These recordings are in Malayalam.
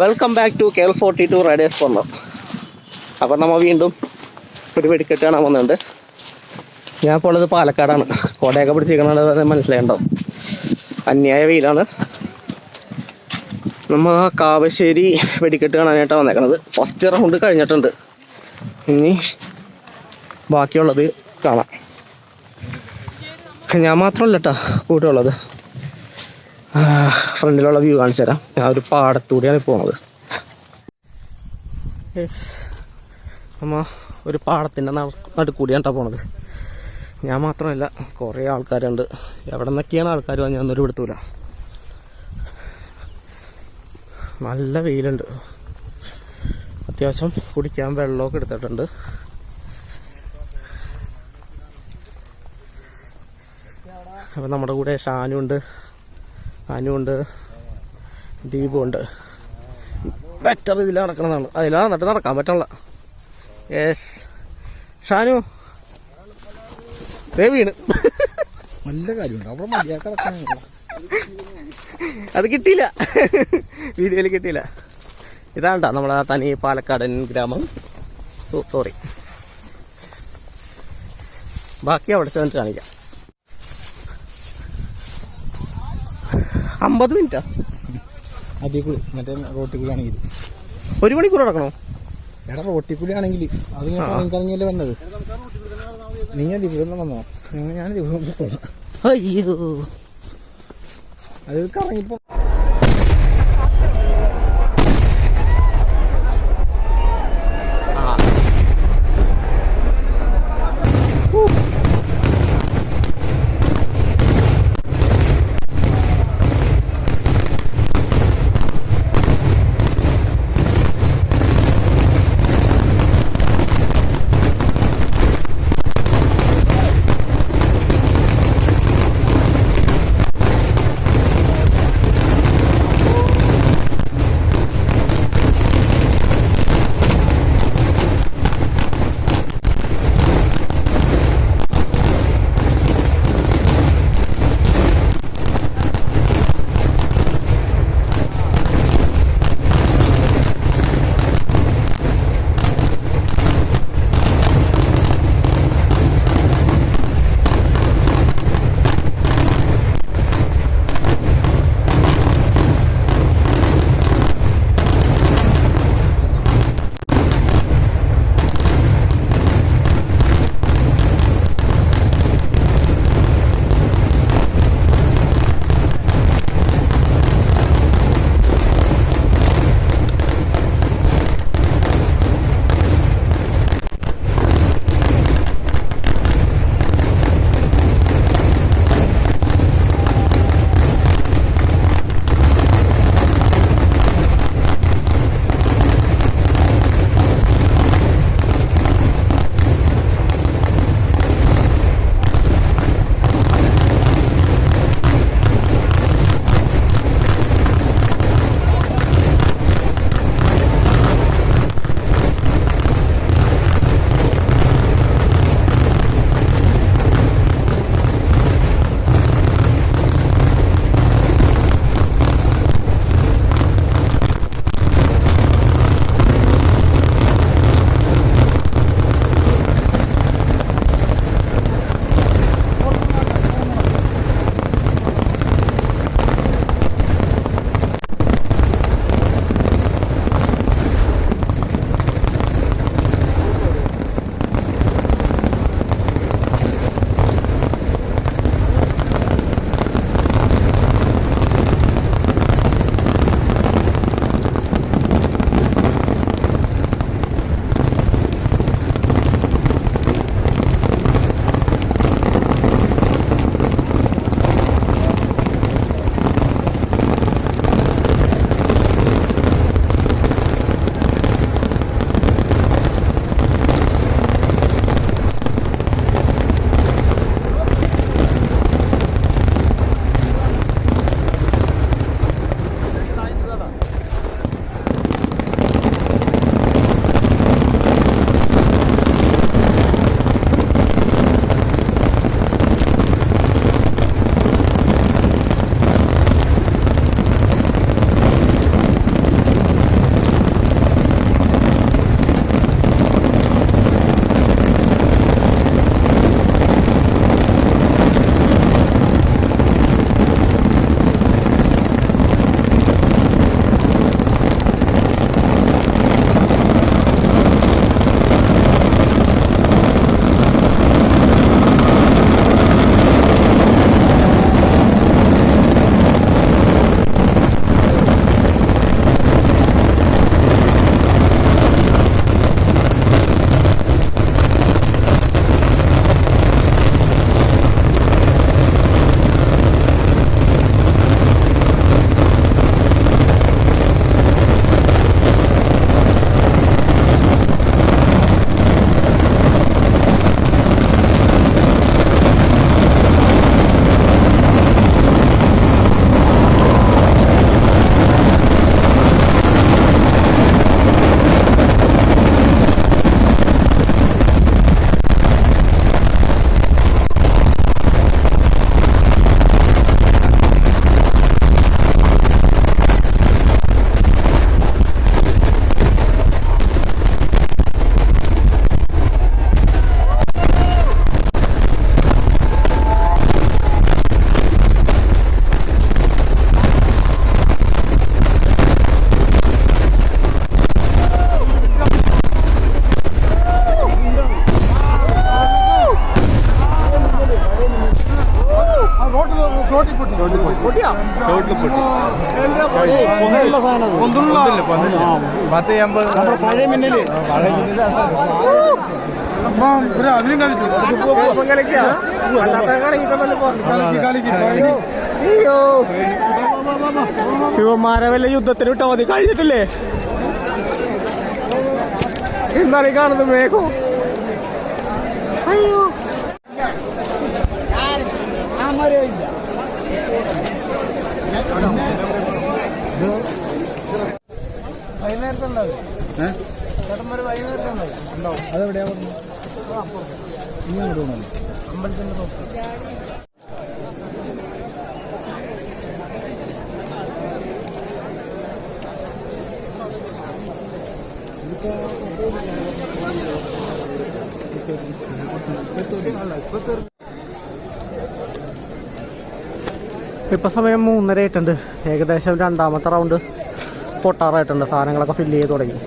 Welcome back to KL42 riders corner. അപ്പം നമ്മൾ വീണ്ടും ഒരു വെടിക്കെട്ട് കാണാൻ വന്നിട്ടുണ്ട്. ഞാൻ ഇപ്പോൾ ഉള്ളത് പാലക്കാടാണ്. കോടയൊക്കെ പിടിച്ചിരിക്കണത് മനസ്സിലായിട്ടുണ്ടാവും. അന്യായ വെയിലാണ്. നമ്മൾ കാവശ്ശേരി വെടിക്കെട്ട് കാണാനായിട്ടാണ് വന്നേക്കണത്. ഫസ്റ്റ് റൗണ്ട് കഴിഞ്ഞിട്ടുണ്ട്. ഇനി ബാക്കിയുള്ളത് കാണാം. ഞാൻ മാത്രമല്ല കേട്ടോ കൂട്ടുള്ളത്. ഫ്രണ്ടിലുള്ള വ്യൂ കാണിച്ചു തരാം. ഞാൻ ഒരു പാടത്തൂടെയാണ് പോകുന്നത്. നമ്മൾ ഒരു പാടത്തിൻ്റെ നടുക്കൂടിയാണ് കേട്ടോ പോണത്. ഞാൻ മാത്രമല്ല, കുറേ ആൾക്കാരുണ്ട്. എവിടെ നിന്നൊക്കെയാണ് ആൾക്കാർ ഞാനൊന്നും എടുത്തൂല. നല്ല വെയിലുണ്ട്. അത്യാവശ്യം കുടിക്കാൻ വെള്ളമൊക്കെ എടുത്തിട്ടുണ്ട്. അപ്പം നമ്മുടെ കൂടെ ഷാനുണ്ട്, അനുണ്ട്, ദീപുണ്ട്. ബെറ്റർ ഇതിലാണ് നടക്കണതാണ്. അതിലാണ് നട്ട് നടക്കാൻ പറ്റുള്ള. യെസ് ഷാനു വീണ് നല്ല കാര്യമുണ്ട്. അത് കിട്ടിയില്ല, വീഡിയോയിൽ കിട്ടിയില്ല. ഇതാണ്ടാ നമ്മളെ തനി പാലക്കാടൻ ഗ്രാമം. സോറി, ബാക്കി അവിടെ ചെന്നിട്ട് കാണിക്കാം. 50 മിനിറ്റാ അതിൽ കൂടി മറ്റേ റോട്ടിൽ കൂടി ആണെങ്കിൽ 1 മണിക്കൂർ നടക്കണോ? എടാ റോട്ടിൽ കൂടി ആണെങ്കിൽ അത് എനിക്കറിഞ്ഞല്ലേ വന്നത്. നീ ദിവസം വന്നോ? ഞാൻ ദിവസം പോകണം. അയ്യോ, അത് കറങ്ങിപ്പോ പഴയ മിന്നല് അതിനും ശിവന്മാരെ വല്ല യുദ്ധത്തിന് വിട്ടാ മതി. കഴിഞ്ഞിട്ടില്ലേ? എന്താണ് ഈ കാണുന്നത്? മേഘോ. അയ്യോ അതെവിടെയാ അമ്പലത്തിന്റെ ഇപ്പം സമയം 3:30 ആയിട്ടുണ്ട്. ഏകദേശം രണ്ടാമത്തെ റൗണ്ട് പൊട്ടാറായിട്ടുണ്ട്. സാധനങ്ങളൊക്കെ ഫില്ല് ചെയ്ത് തുടങ്ങി.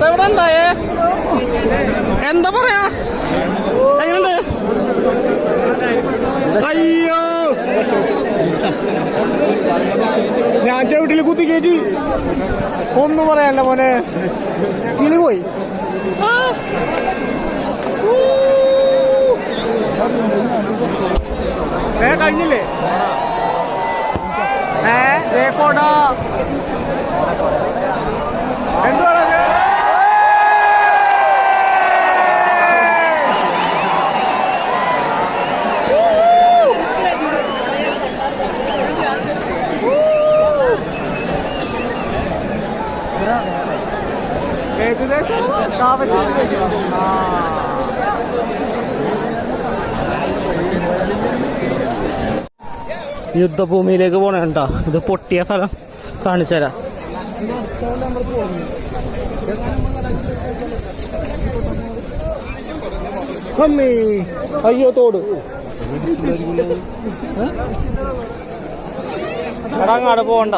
എന്താ ഇവിടെ ഉണ്ടായേ? എന്താ പറയാ? എങ്ങനെയുണ്ട്? അയ്യോ ഞാൻ ചവിട്ടിൽ കുത്തി കയറ്റി ഒന്നും പറയാല്ല മോനെ, കിളി പോയി. കഴിഞ്ഞില്ലേ? റേക്കോർഡാ എന്തുവാ? ഏകദേശം താമസിച്ചു. യുദ്ധഭൂമിയിലേക്ക് പോണ കേട്ടോ. ഇത് പൊട്ടിയ സ്ഥലം കാണിച്ചു തരാം. അയ്യോ തോട് അങ്ങാട് പോകണ്ട.